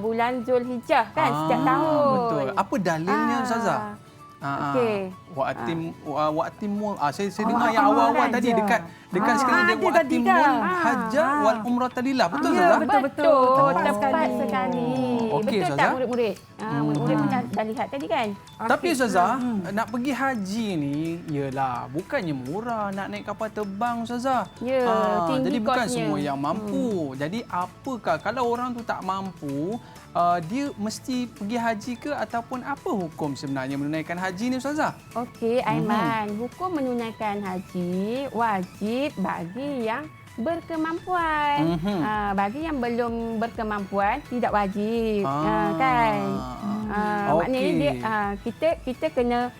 bulan Zulhijjah kan setiap tahun. Betul. Apa dalilnya, Ustazah? Okey. Wa'atimul. Saya dengar yang awal-awal tadi dekat sekali dia wa'atimul hajjah wal umrata lillah. Betul, Ustazah? Betul. Tepat sekali. Okey, Betul Ustazah. tak murid-murid? Murid pun dah lihat tadi kan? Tapi Ustazah, nak pergi haji ni, yelah, bukannya murah nak naik kapal terbang, Ustazah. Ya, tinggi jadi bukan kosnya. semua yang mampu. Jadi apakah kalau orang tu tak mampu, dia mesti pergi haji ke ataupun apa hukum sebenarnya menunaikan haji ni, Ustazah? Okey, Aiman. Hukum menunaikan haji wajib bagi yang berkemampuan. Bagi yang belum berkemampuan tidak wajib, kan? Maknanya dia, kita kena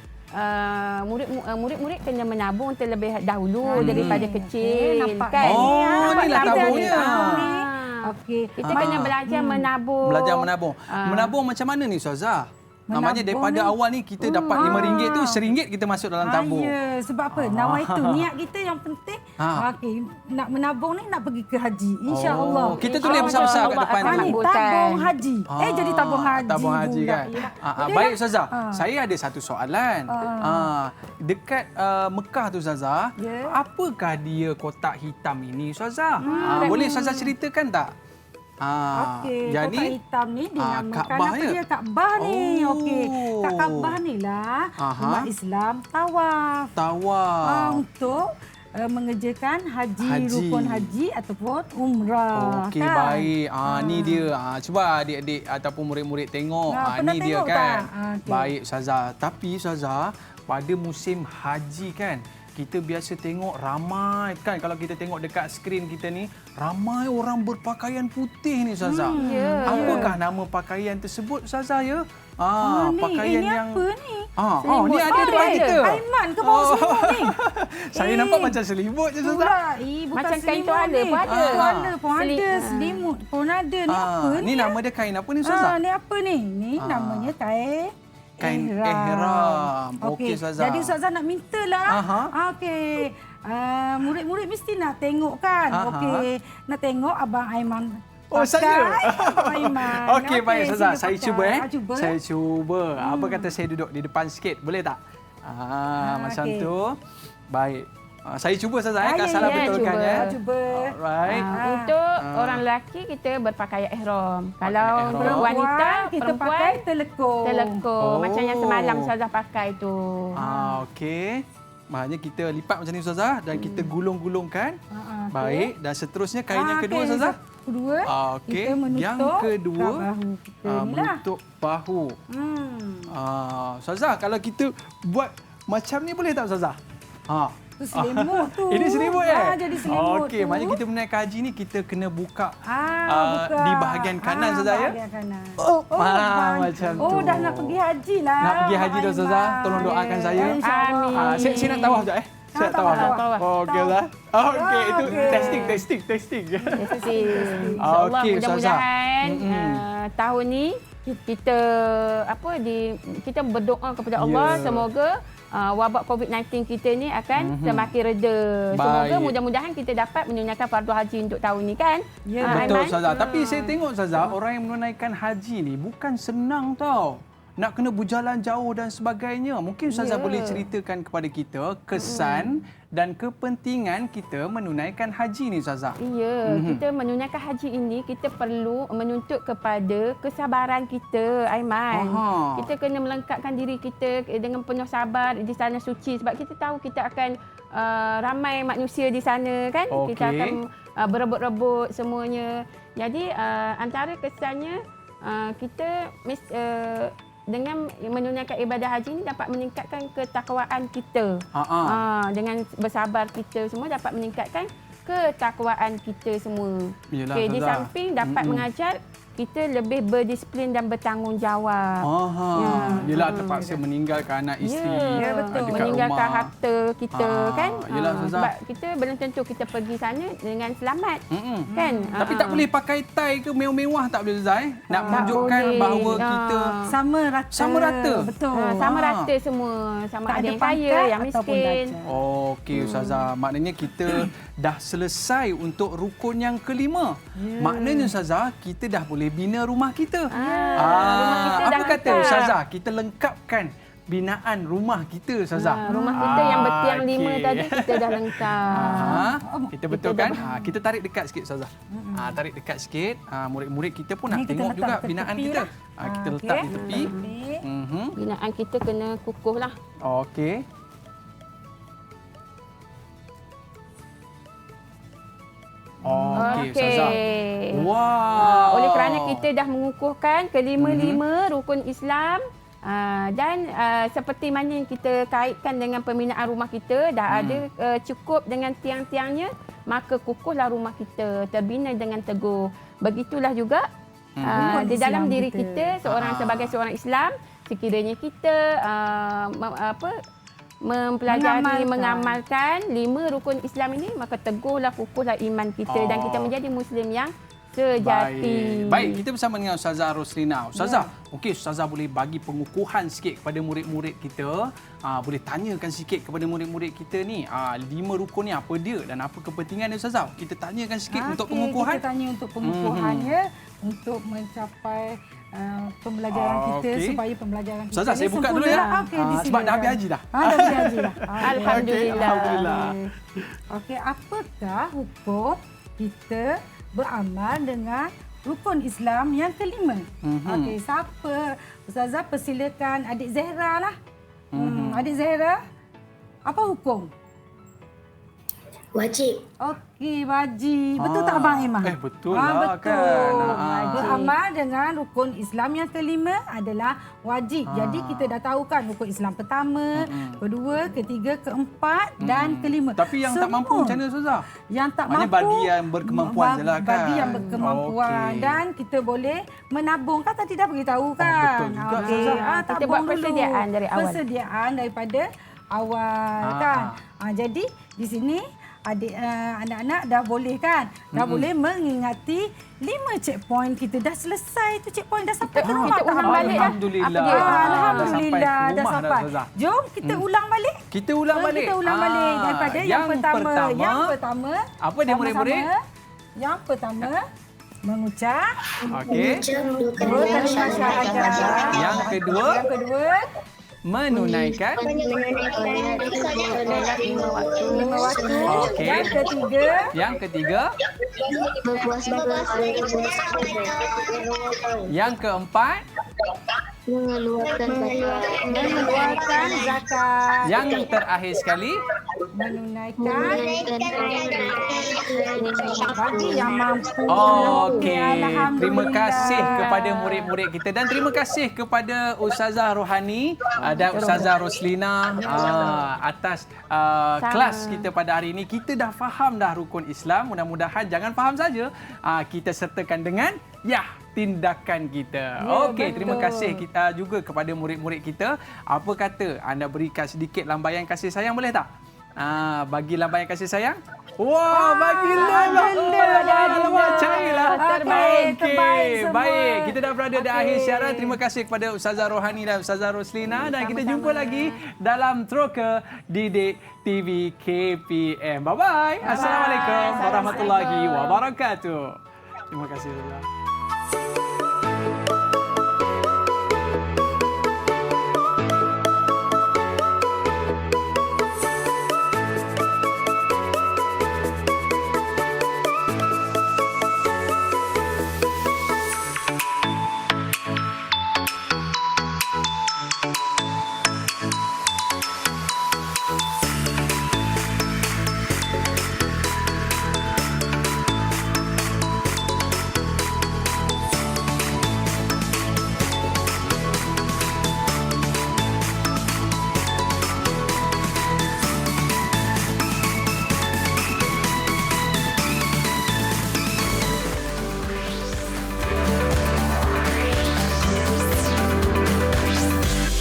murid-murid kena menabung terlebih dahulu daripada kecil, kan? Inilah tabungnya. Okey. Kita kena belajar menabung. Belajar menabung. Menabung macam mana ni Ustazah? Namanya daripada awal ni kita dapat RM5 tu, RM1 kita masuk dalam tabung. Ya, sebab apa? Nawaitu niat kita yang penting. Okey, nak menabung ni nak pergi ke haji. Insya-Allah. Kita tulis besar-besar kat depan tu. Tabung haji. Jadi tabung haji. Tabung haji kan. Baik Ustazah, saya ada satu soalan. Dekat Mekah tu Ustazah, apakah dia kotak hitam ini Ustazah? Boleh Ustazah ceritakan tak? Okey, jadi kotak hitam ni dinamakan Kaabah apa ya? dia? Kaabah ni. Okey. Kat Kaabah ni lah umat Islam tawaf. Untuk mengerjakan haji, rukun haji ataupun umrah. Okey, kan? baik. Ni dia. Cuba adik-adik ataupun murid-murid tengok. Ni dia kan. Okay. Baik Ustazah. Tapi Ustazah, pada musim haji kan, kita biasa tengok ramai kan, kalau kita tengok dekat skrin kita ni, ramai orang berpakaian putih ni Ustazah. Apakah nama pakaian tersebut Ustazah ya? Pakaian ini yang apa ni? Ni ada depan kita. Aiman ke bawah selimut ni? Saya nampak macam selimut je Ustazah. Bukan Macam kain selimut tuala ni. pun ada. Tuala pun ada, selimut pun ada. Ni apa ni? Ni nama dia kain apa ni Ustazah? Ni apa ni? Ni namanya kain ihram. Okey Ustazah. Jadi Ustazah nak mintalah. Okey. Murid-murid mesti nak tengok kan. Okey. Nak tengok Abang Aiman. Saya? Abang Aiman. Okey, baik Ustazah. Saya cuba Cuba. Saya cuba. Apa kata saya duduk di depan sikit. Boleh tak? Macam tu. Baik. Saya cuba Ustazah. Kak Sarah betulkan ya. Cuba. Alright. Untuk orang lelaki kita berpakaian ihram. Kalau untuk wanita, kita pakai telekung. Macam yang semalam Ustazah pakai tu. Okey. Maknanya kita lipat macam ni Ustazah dan kita gulung-gulungkan. Baik, dan seterusnya kain yang kedua Ustazah. Kedua, okey. kita menutup Yang kedua, bahu kita ni lah. menutup bahu. Ustazah, kalau kita buat macam ni boleh tak Ustazah? Tu selimut tu. Ini selimut ya? Jadi selimut okey, tu. maknanya kita menaik haji ni kita kena buka, buka di bahagian kanan Ustazah ya? Bahagian kanan. Macam tu. Dah nak pergi haji lah. Nak pergi haji dah Ustazah. Tolong doakan saya. InsyaAllah. Saya nak tawaf sekejap Saya nak tawaf. Okey Ustazah. Okey, itu testing. InsyaAllah mudah-mudahan tahun ni kita kita berdoa kepada Allah semoga wabak COVID-19 kita ni akan semakin reda. Semoga mudah-mudahan kita dapat menunaikan fardu haji untuk tahun ni kan. Betul Ustazah. Tapi saya tengok Ustazah, orang yang menunaikan haji ni bukan senang tau. Nak kena berjalan jauh dan sebagainya. Mungkin Ustazah boleh ceritakan kepada kita kesan dan kepentingan kita menunaikan haji ni Ustazah. Kita menunaikan haji ini kita perlu menuntut kepada kesabaran kita, Aiman. Kita kena melengkapkan diri kita dengan penuh sabar di sana suci sebab kita tahu kita akan ramai manusia di sana kan. Kita akan berebut-rebut semuanya. Jadi antara kesannya kita dengan menunaikan ibadah haji ini dapat meningkatkan ketakwaan kita. Dengan bersabar kita semua dapat meningkatkan ketakwaan kita semua. Di samping dapat mengajar kita lebih berdisiplin dan bertanggungjawab. Yelah terpaksa meninggalkan anak isteri dekat meninggalkan rumah. harta kita kan. Yelah, sebab kita belum tentu kita pergi sana dengan selamat. Kan? Tapi tak boleh pakai tie ke mewah-mewah tak boleh Ustazah nak menunjukkan bahawa kita sama rata. Betul. Sama rata semua. Sama Tak ada ada yang kaya, yang miskin. Okey Ustazah, maknanya kita dah selesai untuk rukun yang kelima. Maknanya Ustazah, kita dah boleh bina rumah kita. Rumah kita dah apa kata lengkap. Ustazah, kita lengkapkan binaan rumah kita Ustazah. Rumah kita yang bertiang 5 tadi kita dah lengkap. Kita betulkan. Kita tarik dekat sikit Ustazah. Tarik dekat sikit. Murid-murid kita pun nak tengok juga binaan kita. Kita letak di tepi. Binaan kita kena kukuh lah. Okey. Okey Ustazah. Wow. Oleh kerana kita dah mengukuhkan kelima-lima rukun Islam dan seperti mana yang kita kaitkan dengan pembinaan rumah kita dah ada cukup dengan tiang-tiangnya, maka kukuhlah rumah kita, terbina dengan teguh. Begitulah juga di dalam Islam diri kita. kita sebagai seorang Islam, sekiranya kita mempelajari, mengamalkan 5 rukun Islam ini, maka teguhlah, kukuhlah iman kita dan kita menjadi Muslim yang sejati. Baik, kita bersama dengan Ustazah Roslina. Ustazah, okey, Ustazah boleh bagi pengukuhan sikit kepada murid-murid kita. Boleh tanyakan sikit kepada murid-murid kita ni, 5 rukun ni apa dia dan apa kepentingan dia, Ustazah? Kita tanyakan sikit untuk pengukuhan. Kita tanya untuk pengukuhannya untuk mencapai pembelajaran kita supaya pembelajaran kita Ustazah, saya buka dulu ya. Sebab dah habis haji dah. Dah habis haji dah. Alhamdulillah. Okey, apakah hukum kita beramal dengan rukun Islam yang kelima? Okey, siapa? Ustazah, persilakan adik Zahra lah. Adik Zahra, apa hukum? Wajib. Okey, wajib. Betul tak Abang Emma? Betul lah betul. kan. Beramal dengan rukun Islam yang kelima adalah wajib. Jadi kita dah tahu kan rukun Islam pertama, kedua, ketiga, keempat dan kelima. Tapi yang tak mampu macam mana, Ustazah? Yang tak Maknanya mampu, bagi yang berkemampuan je lah kan. Bagi yang berkemampuan. Okey. Dan kita boleh menabung. Kan tadi dah beritahu kan. Betul juga, Okey. Kita buat persediaan dari awal. Persediaan daripada awal kan. Jadi di sini anak-anak dah boleh kan? Dah boleh mengingati 5 checkpoint kita. Dah selesai tu checkpoint. Dah sampai ke rumah. Kita ulang balik dah. Alhamdulillah. Alhamdulillah Sampai ke dah rumah sampai. Ustazah. Jom kita ulang balik. Kita ulang balik. Kita ulang balik daripada yang pertama. Yang pertama. Apa dia murid-murid? Yang pertama mengucap. Okey. Terima syahadat. Yang kedua, menunaikan. Lima waktu. Okey. Yang ketiga. Yang keempat. mengeluarkan zakat. Yang terakhir sekali. Menunaikan bagi yang mampu. Okey. Terima kasih kepada murid-murid kita dan terima kasih kepada Ustazah Rohani dan Ustazah Roslina atas kelas kita pada hari ini. Kita dah faham dah rukun Islam. Mudah-mudahan jangan faham saja, kita sertakan dengan tindakan kita. Okey, terima kasih kita juga kepada murid-murid kita. Apa kata anda berikan sedikit lambaian kasih sayang, boleh tak? Bagi lambaian kasih sayang. Wah, bagilah. Cairlah. Terbaik semua. Baik, kita dah berada di akhir siaran. Terima kasih kepada Ustazah Rohani dan Ustazah Roslina dan kita jumpa lagi dalam Troka Didik TV KPM. Bye-bye. Assalamualaikum warahmatullahi wabarakatuh. Terima kasih.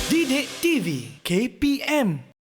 Didik TV KPM